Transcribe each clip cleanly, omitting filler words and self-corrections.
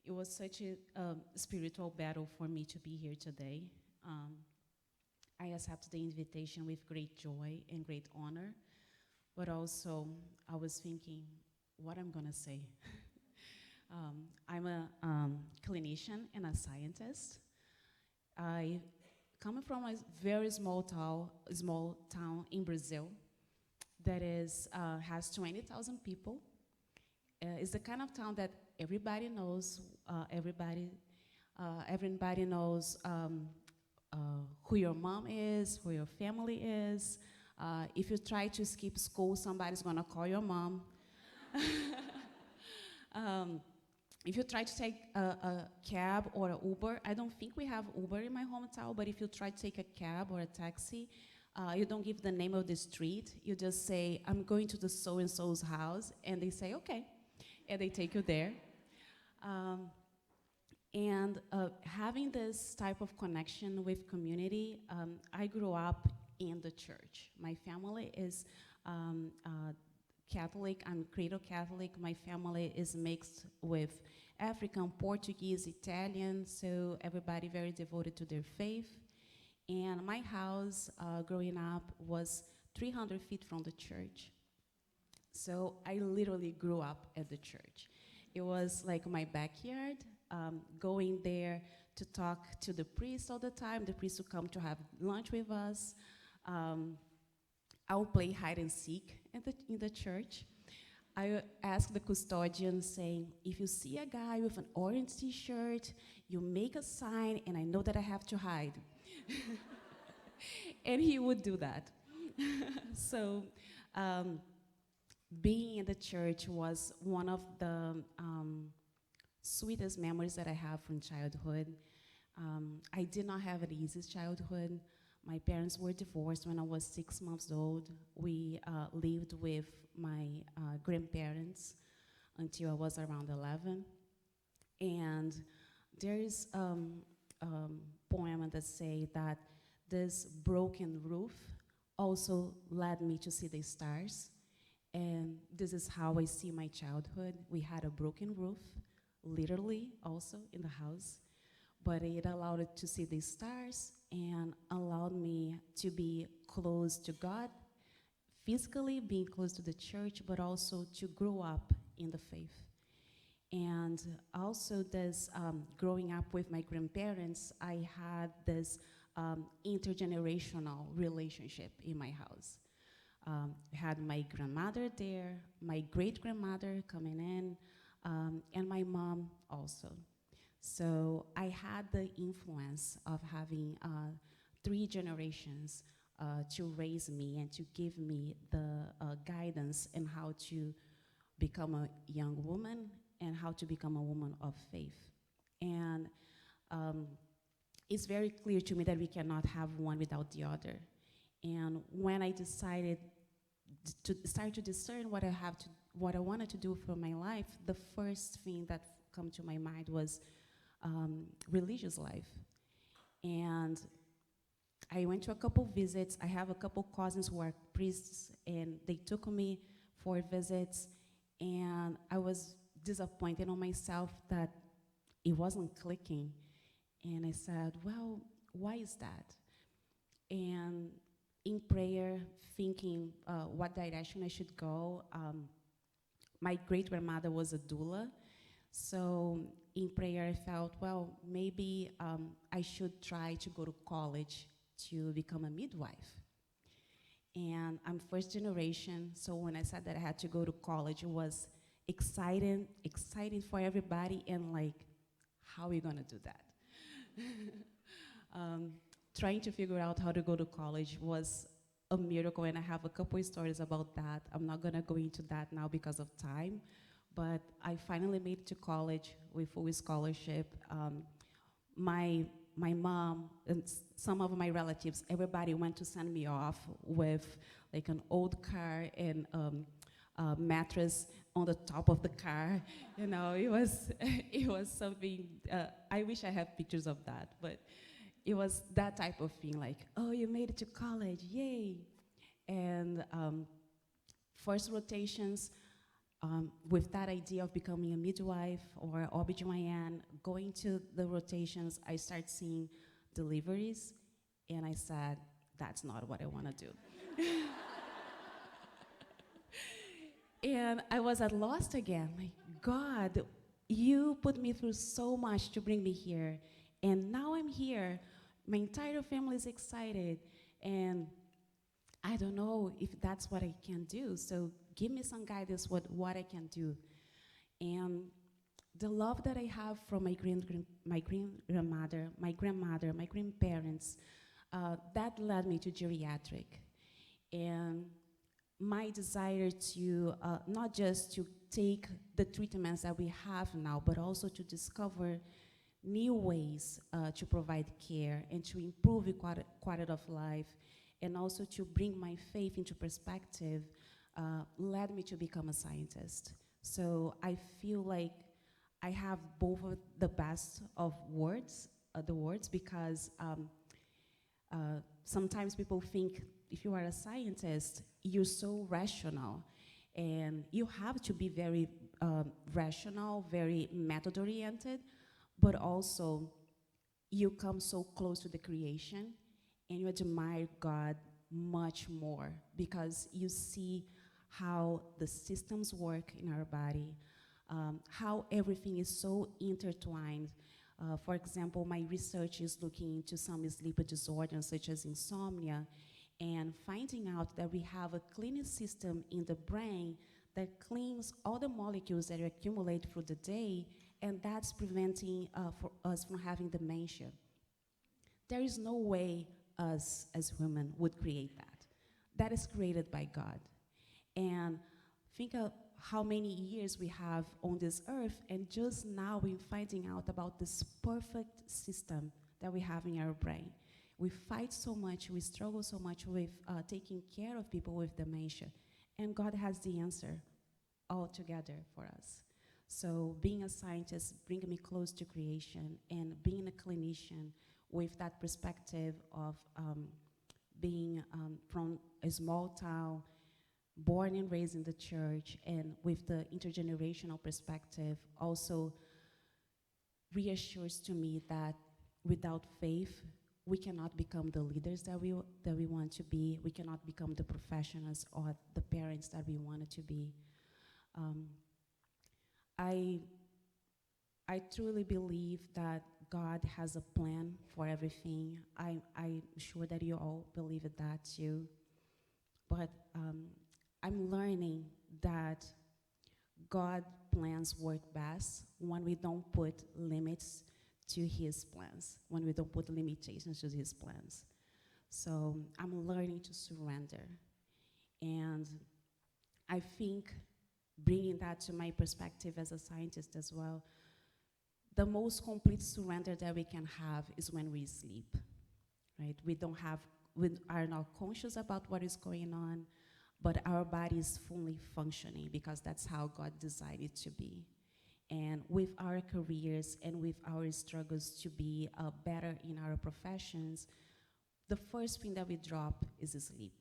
it was such a spiritual battle for me to be here today. Um, I accepted the invitation with great joy and great honor, but also I was thinking, what I'm gonna say. I'm a clinician and a scientist. I come from a very small town in Brazil that is has 20,000 people. It's the kind of town that everybody knows. Everybody knows who your mom is, who your family is. If you try to skip school, somebody's gonna call your mom. um, if you try to take a cab or an Uber, I don't think we have Uber in my hometown, but if you try to take a cab or a taxi, you don't give the name of the street. You just say, I'm going to the so-and-so's house, and they say, okay, and they take you there. Um, and having this type of connection with community, I grew up in the church. My family is Catholic. I'm cradle Catholic. My family is mixed with African, Portuguese, Italian, so everybody very devoted to their faith. And my house growing up was 300 feet from the church. So I literally grew up at the church. It was like my backyard, going there to talk to the priest all the time. The priest would come to have lunch with us. I would play hide and seek in the church. I asked the custodian saying, if you see a guy with an orange t-shirt, you make a sign and I know that I have to hide. And he would do that. So being in the church was one of the sweetest memories that I have from childhood. I did not have an easy childhood. My parents were divorced when I was 6 months old. We lived with my grandparents until I was around 11. And there is a poem that says that this broken roof also led me to see the stars. And this is how I see my childhood. We had a broken roof, literally also in the house, but it allowed it to see the stars and allowed me to be close to God, physically being close to the church, but also to grow up in the faith. And also this growing up with my grandparents, I had this intergenerational relationship in my house. I had my grandmother there, my great-grandmother coming in, and my mom also. So I had the influence of having 3 generations to raise me and to give me the guidance in how to become a young woman and how to become a woman of faith. And it's very clear to me that we cannot have one without the other. And when I decided to start to discern what I wanted to do for my life, the first thing that came to my mind was religious life. And I went to a couple visits. I have a couple cousins who are priests, and they took me for visits, and I was disappointed on myself that it wasn't clicking. And I said, well, why is that? And in prayer, thinking what direction I should go, my great-grandmother was a doula, so in prayer I felt, well, maybe I should try to go to college to become a midwife. And I'm first generation, so when I said that I had to go to college, it was exciting for everybody, and like, how are we gonna do that? Trying to figure out how to go to college was a miracle, and I have a couple of stories about that. I'm not gonna go into that now because of time, but I finally made it to college with full scholarship. My mom and some of my relatives, everybody went to send me off with like an old car and a mattress on the top of the car. You know, it was something, I wish I had pictures of that, but it was that type of thing, like, oh, you made it to college, yay. And first rotations, with that idea of becoming a midwife or OBGYN, going to the rotations, I started seeing deliveries, and I said, that's not what I want to do. And I was at lost again. Like, God, you put me through so much to bring me here, and now I'm here. My entire family is excited, and I don't know if that's what I can do. So give me some guidance what I can do. And the love that I have from my grandmother, my grandmother, my grandparents, that led me to geriatric. And my desire to not just to take the treatments that we have now, but also to discover new ways to provide care and to improve the quality of life, and also to bring my faith into perspective, led me to become a scientist. So I feel like I have both of the best of the words, because sometimes people think if you are a scientist, you're so rational, and you have to be very rational, very method-oriented, but also you come so close to the creation, and you admire God much more because you see how the systems work in our body, how everything is so intertwined. For example, my research is looking into some sleep disorders such as insomnia, and finding out that we have a cleaning system in the brain that cleans all the molecules that accumulate through the day, and that's preventing for us from having dementia. There is no way us as women would create that. That is created by God. And think of how many years we have on this earth, and just now we're finding out about this perfect system that we have in our brain. We fight so much, we struggle so much with taking care of people with dementia, and God has the answer all together for us. So being a scientist bringing me close to creation, and being a clinician with that perspective of being from a small town, born and raised in the church, and with the intergenerational perspective, also reassures to me that without faith, we cannot become the leaders that we want to be. We cannot become the professionals or the parents that we wanted to be. I truly believe that God has a plan for everything. I'm sure that you all believe that too. But I'm learning that God's plans work best when we don't put limits to his plans, when we don't put limitations to his plans. So I'm learning to surrender. And I think bringing that to my perspective as a scientist as well, the most complete surrender that we can have is when we sleep, right? We are not conscious about what is going on, but our body is fully functioning because that's how God designed it to be. And with our careers and with our struggles to be better in our professions, the first thing that we drop is sleep,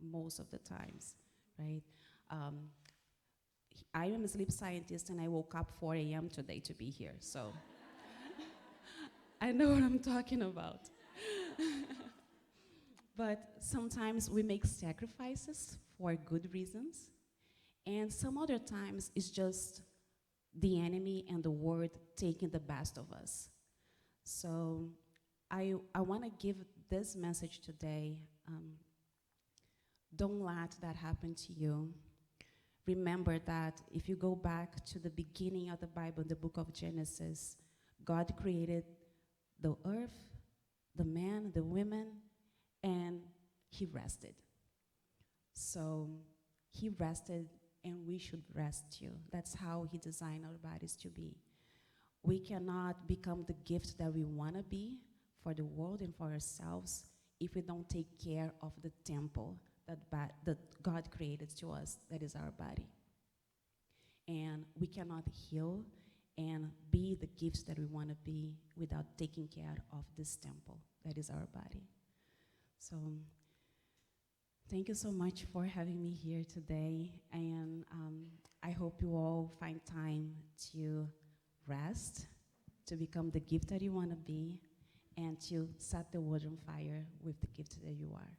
most of the times, right? I am a sleep scientist, and I woke up 4 a.m. today to be here, so I know what I'm talking about. But sometimes we make sacrifices for good reasons, and some other times it's just the enemy and the world taking the best of us. So I want to give this message today. Don't let that happen to you. Remember that if you go back to the beginning of the Bible, the book of Genesis, God created the earth, the man, the women, and he rested. So he rested, and we should rest too. That's how he designed our bodies to be. We cannot become the gift that we want to be for the world and for ourselves if we don't take care of the temple that God created to us, that is our body. And we cannot heal and be the gifts that we want to be without taking care of this temple, that is our body. So thank you so much for having me here today. And I hope you all find time to rest, to become the gift that you want to be, and to set the world on fire with the gift that you are.